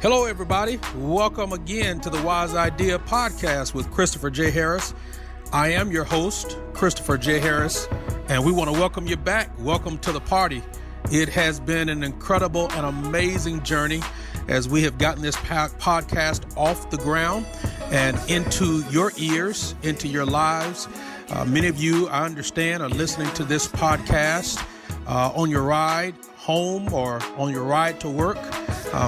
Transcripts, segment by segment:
Hello, everybody. Welcome again to the Wise Idea podcast with Christopher J. Harris. I am your host, Christopher J. Harris, and we want to welcome you back. Welcome to the party. It has been an incredible and amazing journey as we have gotten this podcast off the ground and into your ears, into your lives. Many of you, I understand, are listening to this podcast on your ride home or on your ride to work,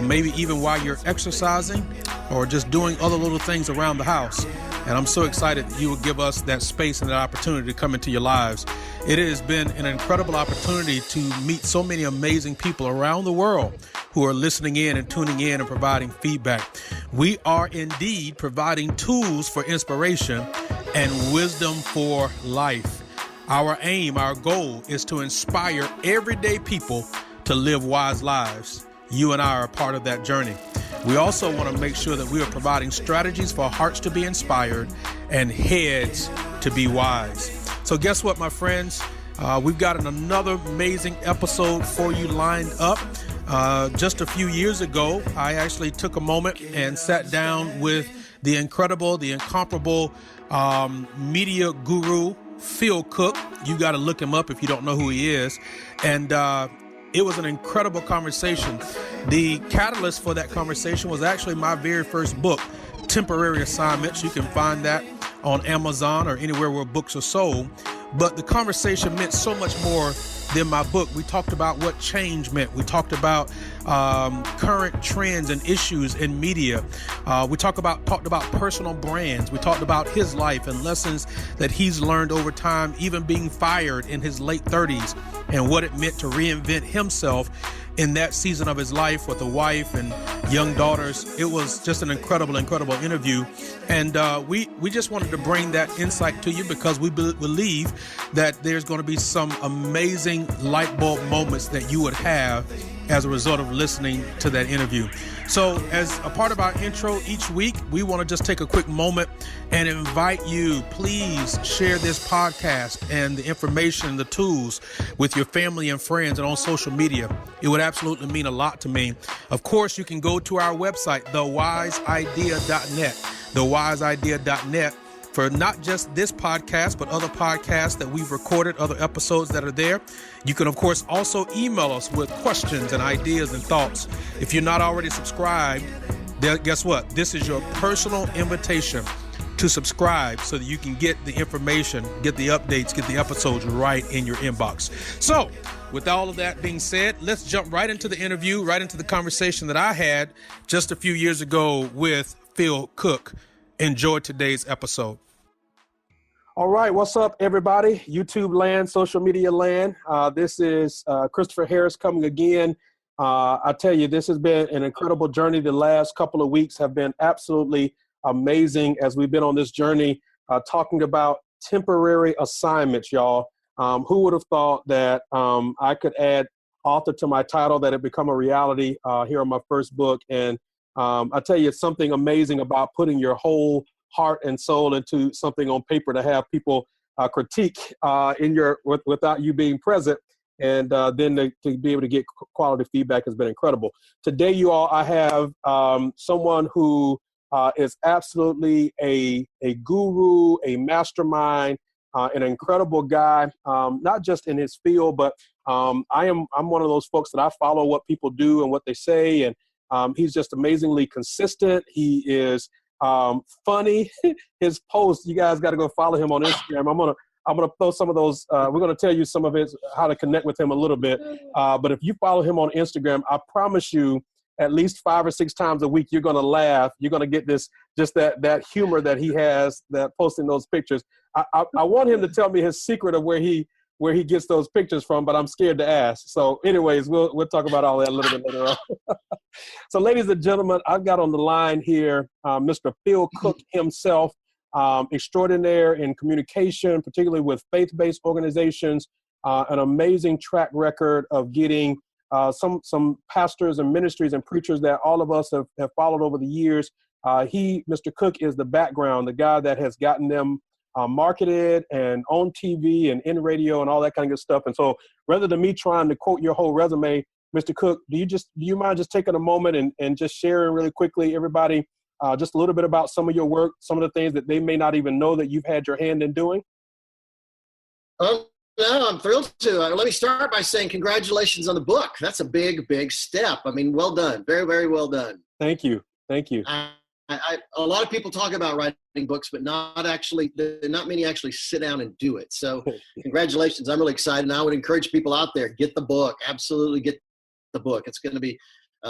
maybe even while you're exercising or just doing other little things around the house. And I'm so excited that you will give us that space and that opportunity to come into your lives. It has been an incredible opportunity to meet so many amazing people around the world who are listening in and tuning in and providing feedback. We are indeed providing tools for inspiration and wisdom for life. Our aim, our goal is to inspire everyday people to live wise lives. You and I are a part of that journey. We also want to make sure that we are providing strategies for hearts to be inspired and heads to be wise. So guess what, my friends? We've got another amazing episode for you lined up. Just a few years ago, I actually took a moment and sat down with the incredible, the incomparable media guru, Phil Cooke. You got to look him up if you don't know who he is. And it was an incredible conversation. The catalyst for that conversation was actually my very first book, Temporary Assignments. You can find that on Amazon or anywhere where books are sold. But the conversation meant so much more than my book. We talked about what change meant. We talked about current trends and issues in media. We talked about personal brands. We talked about his life and lessons that he's learned over time, even being fired in his late 30s, and what it meant to reinvent himself in that season of his life with a wife and young daughters. It was just an incredible interview. And we just wanted to bring that insight to you because we believe that there's going to be some amazing light bulb moments that you would have as a result of listening to that interview. So as a part of our intro each week, we want to just take a quick moment and invite you, please share this podcast and the information, the tools with your family and friends and on social media. It would absolutely mean a lot to me. Of course, you can go to our website, thewiseidea.net, thewiseidea.net, for not just this podcast, but other podcasts that we've recorded, other episodes that are there. You can, of course, also email us with questions and ideas and thoughts. If you're not already subscribed, guess what? This is your personal invitation to subscribe so that you can get the information, get the updates, get the episodes right in your inbox. So with all of that being said, let's jump right into the interview, right into the conversation that I had just a few years ago with Phil Cooke. Enjoy today's episode. All right. What's up, everybody? YouTube land, social media land. This is Christopher Harris coming again. I tell you, this has been an incredible journey. The last couple of weeks have been absolutely amazing as we've been on this journey talking about temporary assignments, y'all. Who would have thought that I could add author to my title, that it become a reality here on my first book. And I tell you, it's something amazing about putting your whole heart and soul into something on paper to have people critique without you being present, and then to be able to get quality feedback has been incredible. Today, you all, I have someone who is absolutely a guru, a mastermind, an incredible guy, not just in his field, but I'm one of those folks that I follow what people do and what they say, and he's just amazingly consistent. He is funny. His posts, you guys got to go follow him on Instagram. I'm gonna throw some of those. We're gonna tell you some of his, how to connect with him a little bit. But if you follow him on Instagram, I promise you, at least 5 or 6 times a week, you're gonna laugh. You're gonna get that humor that he has, that posting those pictures. I want him to tell me his secret of where he gets those pictures from, but I'm scared to ask. So anyways, we'll talk about all that a little bit later on. So ladies and gentlemen, I've got on the line here Mr. Phil Cooke himself, extraordinaire in communication, particularly with faith-based organizations, an amazing track record of getting some pastors and ministries and preachers that all of us have followed over the years. Mr. Cooke, is the background, the guy that has gotten them marketed and on TV and in radio and all that kind of good stuff. And so rather than me trying to quote your whole resume, Mr. Cooke, do you mind just taking a moment and just sharing really quickly, everybody, just a little bit about some of your work, some of the things that they may not even know that you've had your hand in doing? No, I'm thrilled to. Let me start by saying congratulations on the book. That's a big, big step. I mean, well done. Very, very well done. Thank you. Thank you. A lot of people talk about writing books, but not many actually sit down and do it. So congratulations. I'm really excited. And I would encourage people out there, get the book. Absolutely get the book. It's going to be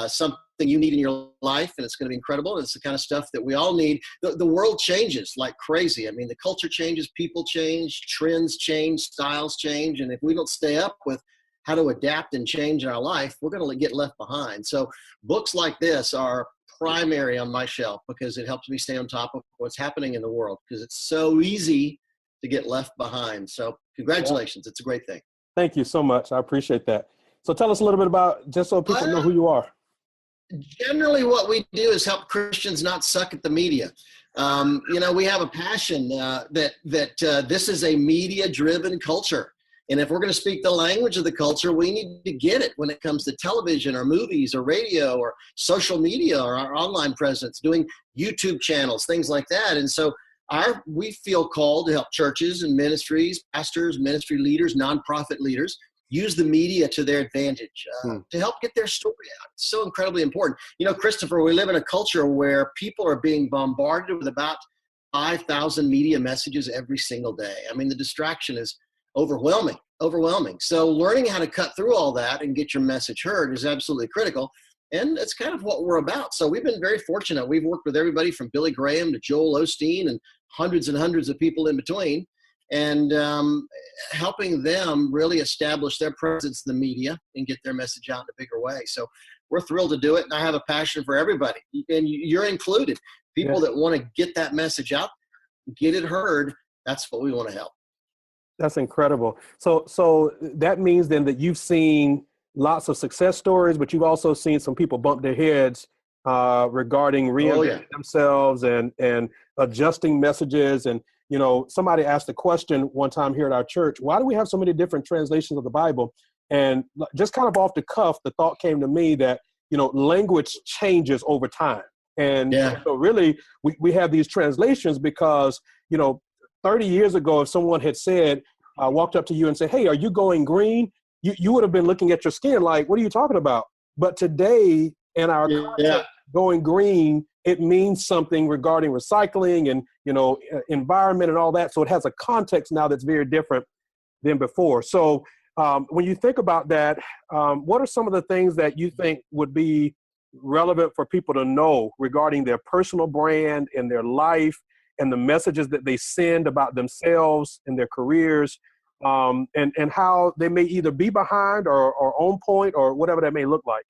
something you need in your life, and it's going to be incredible. And it's the kind of stuff that we all need. The world changes like crazy. I mean, the culture changes, people change, trends change, styles change. And if we don't stay up with how to adapt and change in our life, we're going to get left behind. So books like this are primary on my shelf because it helps me stay on top of what's happening in the world, because it's so easy to get left behind. So congratulations. It's a great thing. Thank you so much. I appreciate that. So tell us a little bit about, just so people know who you are. Generally what we do is help Christians not suck at the media. We have a passion that this is a media-driven culture. And if we're going to speak the language of the culture, we need to get it when it comes to television or movies or radio or social media or our online presence, doing YouTube channels, things like that. And so we feel called to help churches and ministries, pastors, ministry leaders, nonprofit leaders use the media to their advantage to help get their story out. It's so incredibly important. Christopher, we live in a culture where people are being bombarded with about 5,000 media messages every single day. I mean, the distraction is overwhelming. So learning how to cut through all that and get your message heard is absolutely critical. And it's kind of what we're about. So we've been very fortunate. We've worked with everybody from Billy Graham to Joel Osteen and hundreds of people in between, and helping them really establish their presence in the media and get their message out in a bigger way. So we're thrilled to do it. And I have a passion for everybody, and you're included. People that want to get that message out, get it heard. That's what we want to help. That's incredible. So that means then that you've seen lots of success stories, but you've also seen some people bump their heads regarding reinventing themselves and adjusting messages. And, somebody asked the question one time here at our church, why do we have so many different translations of the Bible? And just kind of off the cuff, the thought came to me that, language changes over time. And so really we have these translations because, 30 years ago, if someone had said, walked up to you and said, hey, are you going green? You would have been looking at your skin like, what are you talking about? But today in our context, going green, it means something regarding recycling and, environment and all that. So it has a context now that's very different than before. So when you think about that, what are some of the things that you think would be relevant for people to know regarding their personal brand and their life and the messages that they send about themselves and their careers, and how they may either be behind or on point or whatever that may look like?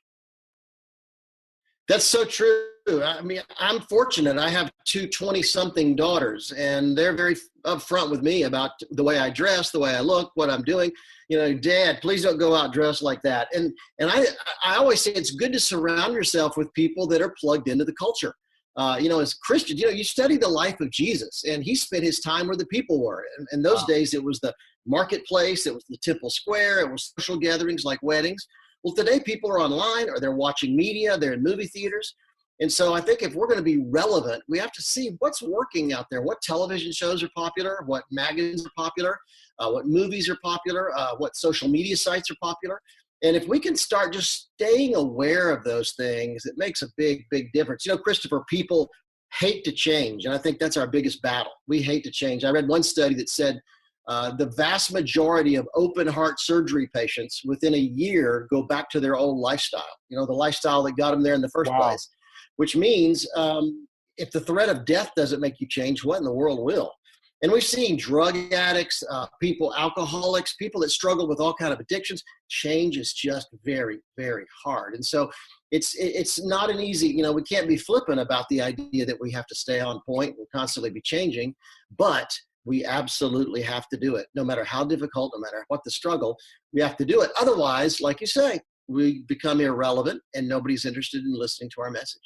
That's so true. I mean, I'm fortunate. I have two 20-something daughters, and they're very upfront with me about the way I dress, the way I look, what I'm doing. Dad, please don't go out dressed like that. And I always say it's good to surround yourself with people that are plugged into the culture. As Christians, you study the life of Jesus, and he spent his time where the people were. And in those days, it was the marketplace, it was the temple square, it was social gatherings like weddings. Well, today people are online, or they're watching media, they're in movie theaters. And so I think if we're going to be relevant, we have to see what's working out there, what television shows are popular, what magazines are popular, what movies are popular, what social media sites are popular. And if we can start just staying aware of those things, it makes a big, big difference. Christopher, people hate to change. And I think that's our biggest battle. We hate to change. I read one study that said the vast majority of open heart surgery patients within a year go back to their old lifestyle, the lifestyle that got them there in the first place, which means if the threat of death doesn't make you change, what in the world will? And we've seen drug addicts, alcoholics, people that struggle with all kinds of addictions. Change is just very, very hard. And so it's not an easy, we can't be flippant about the idea that we have to stay on point. We'll constantly be changing, but we absolutely have to do it. No matter how difficult, no matter what the struggle, we have to do it. Otherwise, like you say, we become irrelevant and nobody's interested in listening to our message.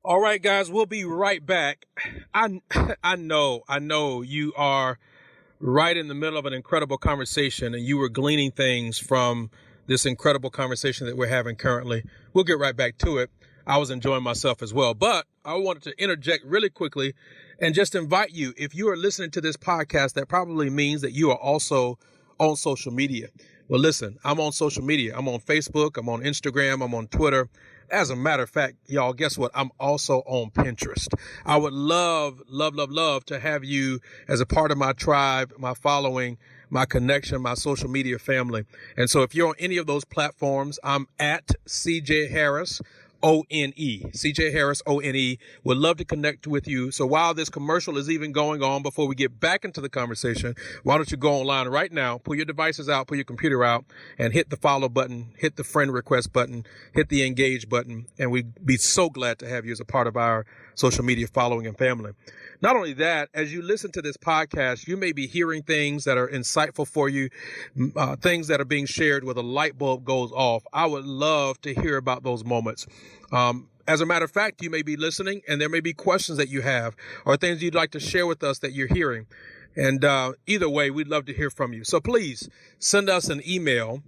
All right, guys, we'll be right back. I know you are right in the middle of an incredible conversation and you were gleaning things from this incredible conversation that we're having currently. We'll get right back to it. I was enjoying myself as well, but I wanted to interject really quickly and just invite you, if you are listening to this podcast, that probably means that you are also on social media. Well, listen, I'm on social media. I'm on Facebook. I'm on Instagram. I'm on Twitter. As a matter of fact, y'all, guess what? I'm also on Pinterest. I would love to have you as a part of my tribe, my following, my connection, my social media family. And so if you're on any of those platforms, I'm at CJ Harris. CJ Harris, ONE. Would love to connect with you. So while this commercial is even going on, before we get back into the conversation, why don't you go online right now, pull your devices out, pull your computer out, and hit the follow button, hit the friend request button, hit the engage button, and we'd be so glad to have you as a part of our social media following and family. Not only that, as you listen to this podcast, you may be hearing things that are insightful for you, things that are being shared where the light bulb goes off. I would love to hear about those moments. As a matter of fact, you may be listening and there may be questions that you have or things you'd like to share with us that you're hearing. And either way, we'd love to hear from you. So please send us an email.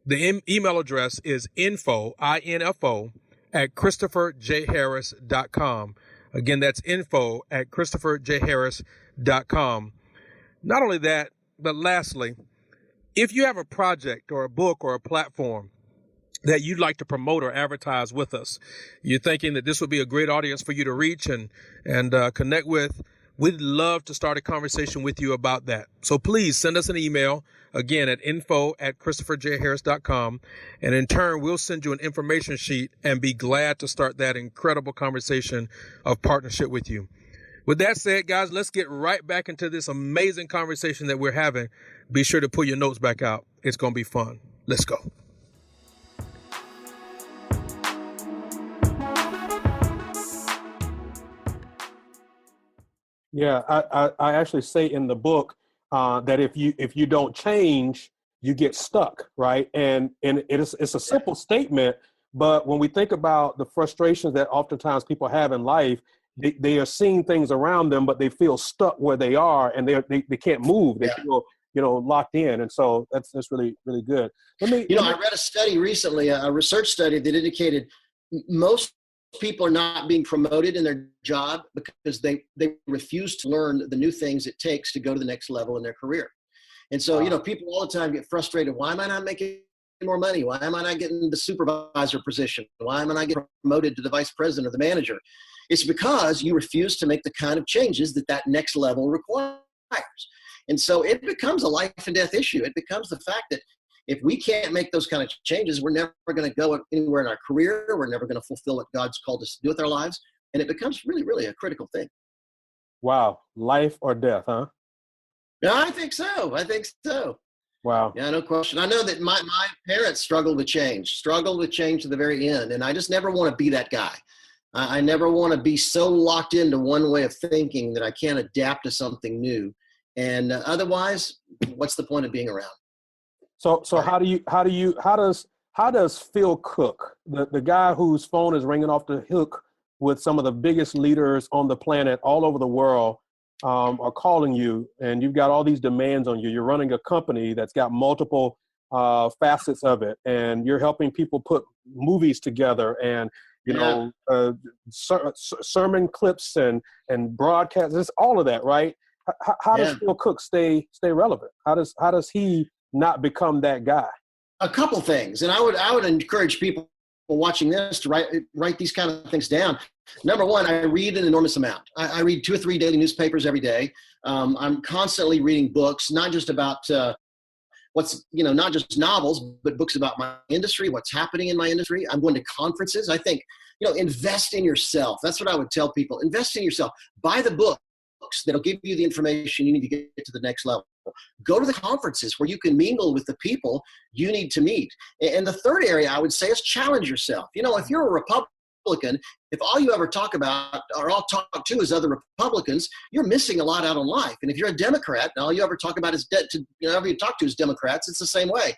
The email address is info, I-N-F-O, at ChristopherJHarris.com. Again, that's info at ChristopherJHarris.com. Not only that, but lastly, if you have a project or a book or a platform that you'd like to promote or advertise with us, you're thinking that this would be a great audience for you to reach and connect with, we'd love to start a conversation with you about that. So please send us an email, again, at info at ChristopherJHarris.com. And in turn, we'll send you an information sheet and be glad to start that incredible conversation of partnership with you. With that said, guys, let's get right back into this amazing conversation that we're having. Be sure to pull your notes back out. It's going to be fun. Let's go. Yeah, I actually say in the book that if you don't change, you get stuck, right? And it's a simple statement, but when we think about the frustrations that oftentimes people have in life, they are seeing things around them, but they feel stuck where they are, and they can't move. They feel locked in, and so that's really really good. I read a study recently, a research study that indicated most people are not being promoted in their job because they refuse to learn the new things it takes to go to the next level in their career. And so, people all the time get frustrated. Why am I not making more money? Why am I not getting the supervisor position? Why am I not getting promoted to the vice president or the manager? It's because you refuse to make the kind of changes that next level requires. And so it becomes a life and death issue. It becomes the fact that if we can't make those kind of changes, we're never going to go anywhere in our career. We're never going to fulfill what God's called us to do with our lives. And it becomes really, really a critical thing. Wow. Life or death, huh? Yeah, I think so. Wow. Yeah, no question. I know that my parents struggled with change to the very end. And I just never want to be that guy. I never want to be so locked into one way of thinking that I can't adapt to something new. And otherwise, what's the point of being around? So how does Phil Cooke, the guy whose phone is ringing off the hook with some of the biggest leaders on the planet all over the world, are calling you, and you've got all these demands on you. You're running a company that's got multiple facets of it, and you're helping people put movies together and sermon clips and broadcasts, it's all of that, right? How does Phil Cooke stay relevant? How does he not become that guy? A couple things, and I would encourage people watching this to write these kind of things down. Number one, I read an enormous amount. I read 2 or 3 daily newspapers every day. I'm constantly reading books, not just about not just novels, but books about my industry, what's happening in my industry. I'm going to conferences. I think, invest in yourself. That's what I would tell people. Invest in yourself. Buy the books that'll give you the information you need to get to the next level. Go to the conferences where you can mingle with the people you need to meet. And the third area I would say is challenge yourself. If you're a Republican Republican, if all you ever talk about or all talk to is other Republicans, you're missing a lot out on life. And if you're a Democrat and all you ever talk about is whoever you talk to is Democrats, it's the same way.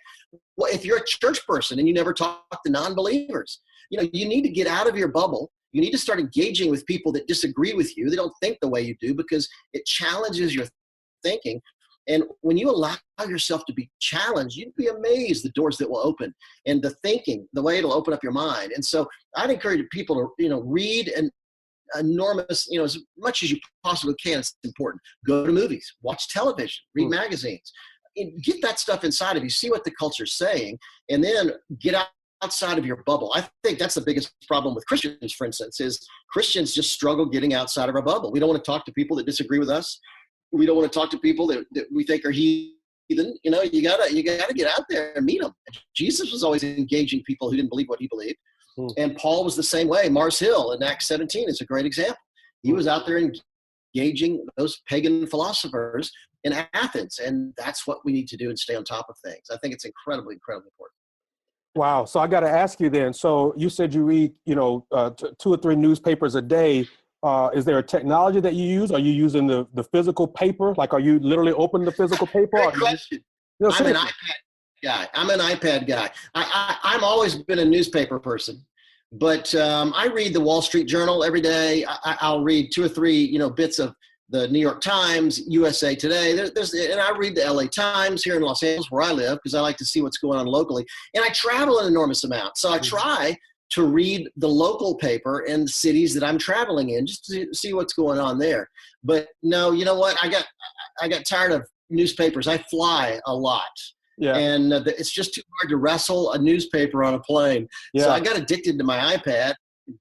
Well, if you're a church person and you never talk to non-believers, you need to get out of your bubble. You need to start engaging with people that disagree with you. They don't think the way you do, because it challenges your thinking. And when you allow yourself to be challenged, you'd be amazed the doors that will open, and the thinking, the way it'll open up your mind. And so I'd encourage people to, read an enormous, as much as you possibly can. It's important. Go to movies, watch television, read magazines, and get that stuff inside of you. See what the culture's saying, and then get outside of your bubble. I think that's the biggest problem with Christians, for instance, is Christians just struggle getting outside of our bubble. We don't want to talk to people that disagree with us. We don't want to talk to people that we think are heathen. You gotta get out there and meet them. Jesus was always engaging people who didn't believe what he believed. And Paul was the same way. Mars Hill in Acts 17 is a great example. He was out there engaging those pagan philosophers in Athens. And that's what we need to do and stay on top of things. I think it's incredibly, incredibly important. Wow. So I got to ask you then. So you said you read, 2 or 3 newspapers a day. Is there a technology that you use? Are you using the physical paper? Like, are you literally opening the physical paper? Great question. I'm an iPad guy. I've always been a newspaper person, but I read the Wall Street Journal every day. I'll read 2 or 3, bits of the New York Times, USA Today. And I read the LA Times here in Los Angeles, where I live, because I like to see what's going on locally. And I travel an enormous amount. So I try to read the local paper in the cities that I'm traveling in, just to see what's going on there. But no, you know what? I got tired of newspapers. I fly a lot. Yeah. And it's just too hard to wrestle a newspaper on a plane. Yeah. So I got addicted to my iPad,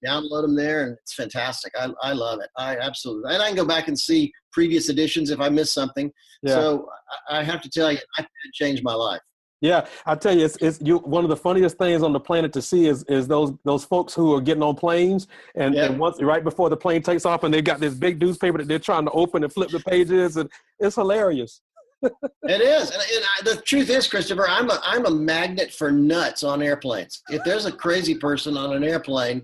download them there, and it's fantastic. I love it. I absolutely. And I can go back and see previous editions if I miss something. Yeah. So I have to tell you, iPad changed my life. Yeah, I tell you, it's one of the funniest things on the planet to see is those folks who are getting on planes and once right before the plane takes off, and they've got this big newspaper that they're trying to open and flip the pages, and it's hilarious. It is, and the truth is, Christopher, I'm a magnet for nuts on airplanes. If there's a crazy person on an airplane,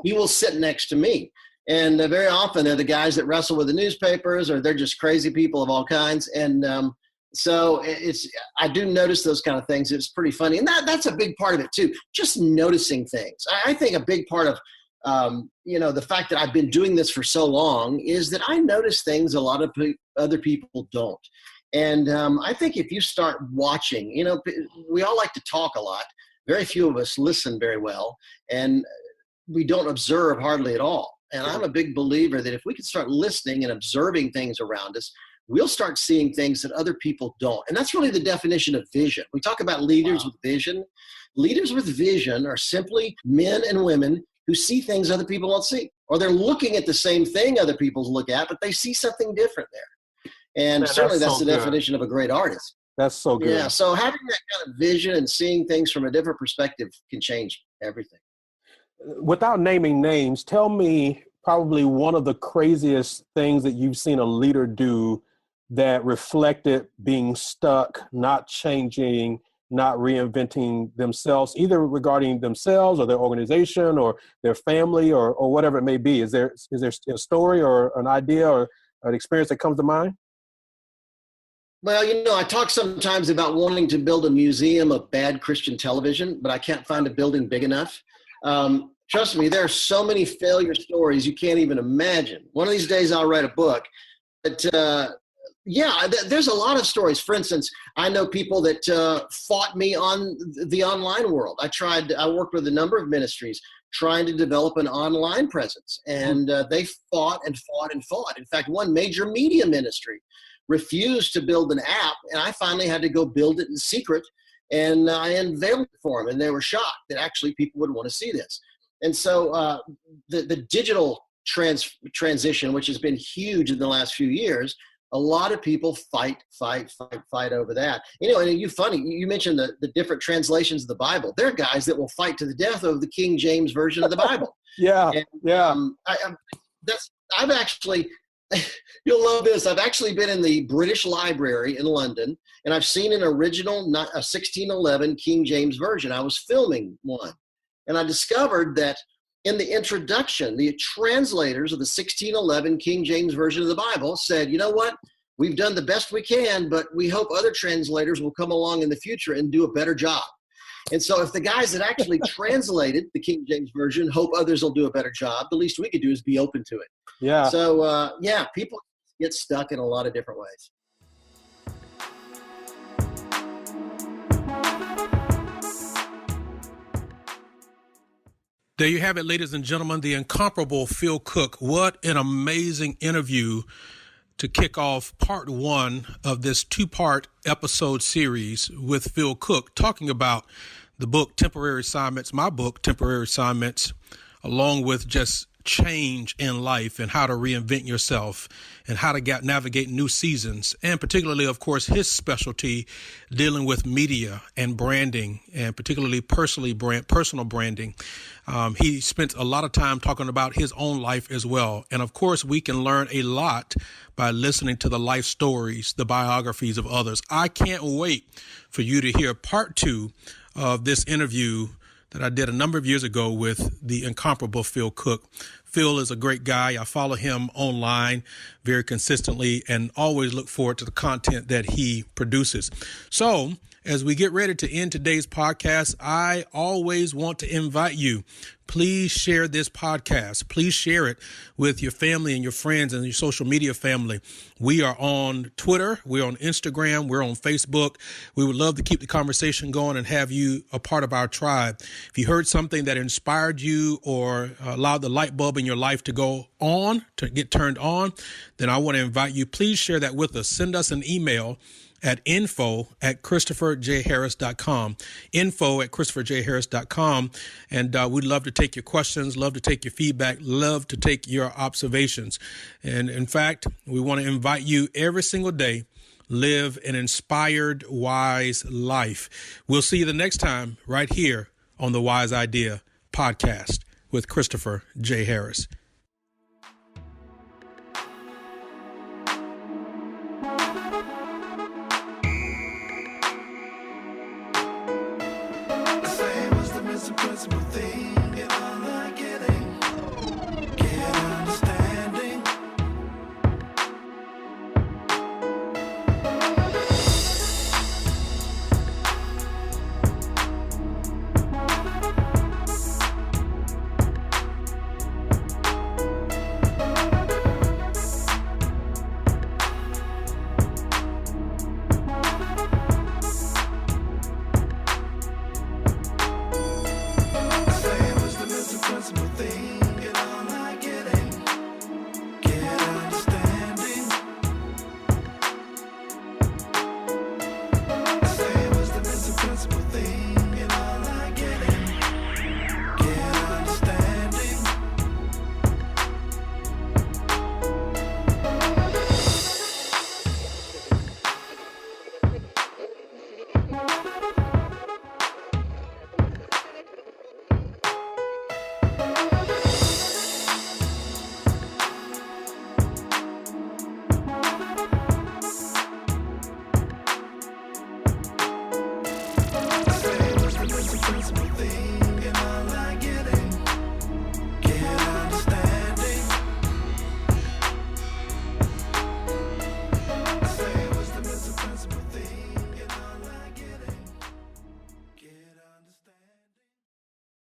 he will sit next to me. And very often they're the guys that wrestle with the newspapers, or they're just crazy people of all kinds. And so I do notice those kind of things. It's pretty funny. And that's a big part of it too. Just noticing things. I think a big part of, the fact that I've been doing this for so long is that I notice things a lot of other people don't. And I think if you start watching, we all like to talk a lot. Very few of us listen very well, and we don't observe hardly at all. And I'm a big believer that if we can start listening and observing things around us, we'll start seeing things that other people don't. And that's really the definition of vision. We talk about leaders with vision. Leaders with vision are simply men and women who see things other people don't see, or they're looking at the same thing other people look at, but they see something different there. And certainly that's the definition of a great artist. That's so good. Yeah, so having that kind of vision and seeing things from a different perspective can change everything. Without naming names, tell me probably one of the craziest things that you've seen a leader do that reflected being stuck, not changing, not reinventing themselves, either regarding themselves or their organization or their family or whatever it may be. Is there a story or an idea or an experience that comes to mind? Well, I talk sometimes about wanting to build a museum of bad Christian television, but I can't find a building big enough. Trust me, there are so many failure stories you can't even imagine. One of these days I'll write a book. But there's a lot of stories. For instance, I know people that fought me on the online world. I worked with a number of ministries trying to develop an online presence, and they fought and fought and fought. In fact, one major media ministry refused to build an app, and I finally had to go build it in secret, and I unveiled it for them, and they were shocked that actually people would want to see this. And so the digital transition, which has been huge in the last few years, a lot of people fight over that. And you mentioned the different translations of the Bible. There are guys that will fight to the death over the King James version of the Bible. I've actually, you'll love this. I've actually been in the British Library in London, and I've seen an original 1611 King James version. I was filming one, and I discovered that in the introduction, the translators of the 1611 King James Version of the Bible said, you know what? We've done the best we can, but we hope other translators will come along in the future and do a better job. And so if the guys that actually translated the King James Version hope others will do a better job, the least we could do is be open to it. Yeah. So, people get stuck in a lot of different ways. There you have it, ladies and gentlemen, the incomparable Phil Cooke. What an amazing interview to kick off part one of this two-part episode series with Phil Cooke, talking about the book Temporary Assignments, my book Temporary Assignments, along with just change in life and how to reinvent yourself and how to navigate new seasons, and particularly, of course, his specialty dealing with media and branding, and particularly personal branding. He spent a lot of time talking about his own life as well. And of course, we can learn a lot by listening to the life stories, the biographies of others. I can't wait for you to hear part two of this interview that I did a number of years ago with the incomparable Phil Cooke. Phil is a great guy. I follow him online very consistently and always look forward to the content that he produces. So as we get ready to end today's podcast, I always want to invite you. Please share this podcast. Please share it with your family and your friends and your social media family. We are on Twitter. We're on Instagram. We're on Facebook. We would love to keep the conversation going and have you a part of our tribe. If you heard something that inspired you or allowed the light bulb in your life to go on, to get turned on, then I want to invite you. Please share that with us. Send us an email at info@ChristopherJHarris.com, info@ChristopherJHarris.com. And we'd love to take your questions, love to take your feedback, love to take your observations. And in fact, we want to invite you every single day, live an inspired, wise life. We'll see you the next time right here on the Wise Idea podcast with Christopher J. Harris.